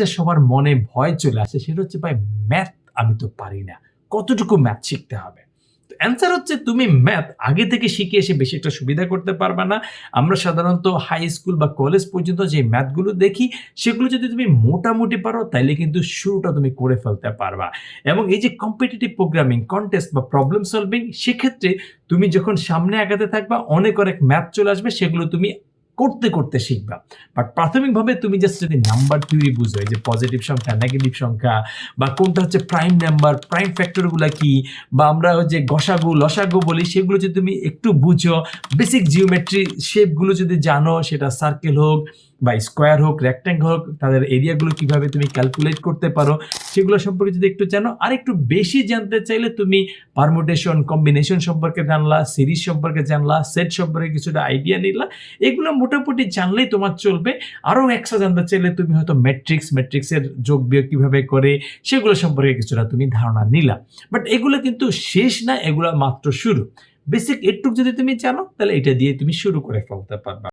জিনিসটা সবার মনে ভয় চলে আসে সেটা হচ্ছে ভাই ম্যাথ আমি তো পারি না। কতটুকু ম্যাথ শিখতে হবে? তো অ্যান্সার হচ্ছে তুমি ম্যাথ আগে থেকে শিখে এসে বেশি একটা সুবিধা করতে পারবা না। আমরা সাধারণত হাই স্কুল বা কলেজ পর্যন্ত যে ম্যাথগুলো দেখি সেগুলো যদি তুমি মোটামুটি পারো তাইলে কিন্তু শুরুটা তুমি করে ফেলতে পারবা। এবং এই যে কম্পিটিটিভ প্রোগ্রামিং, কনটেস্ট বা প্রবলেম সলভিং সেক্ষেত্রে তুমি যখন সামনে আগাতে থাকবা অনেক ম্যাথ চলে আসবে সেগুলো তুমি করতে শিখবা। বাট প্রাথমিকভাবে তুমি জাস্ট যদি নাম্বার থিওরি বুঝো এই যে পজিটিভ সংখ্যা, নেগেটিভ সংখ্যা বা কোনটা হচ্ছে প্রাইম নাম্বার, প্রাইম ফ্যাক্টর গুলা কি বা আমরা ওই যে গসাগু, লসাগু বলি সেগুলো যদি তুমি একটু বুঝো, বেসিক জিওমেট্রি শেপগুলো যদি জানো সেটা সার্কেল হোক বা স্কোয়ার হোক, রেক্ট্যাঙ্গল হোক তাদের এরিয়াগুলো কিভাবে তুমি ক্যালকুলেট করতে পারো সেগুলো সম্পর্কে যদি একটু জানো আর একটু বেশি জানতে চাইলে তুমি পারমুটেশন, কম্বিনেশন সম্পর্কে জানলা, সিরিজ সম্পর্কে জানলা, সেট সম্পর্কে কিছুটা আইডিয়া নিলা। এগুলো মোটামুটি জানলেই তোমার চলবে। আরো এক্সট্রা জানতে চাইলে তুমি হয়তো ম্যাট্রিক্সের যোগ বিয়োগ কিভাবে করে সেগুলো সম্পর্কে কিছুটা তুমি ধারণা নিলা। বাট এগুলো কিন্তু শেষ না, এগুলো মাত্র শুরু। বেসিক এটুক যদি তুমি জানো তাহলে এটা দিয়ে তুমি শুরু করে ফেলতে পারবা।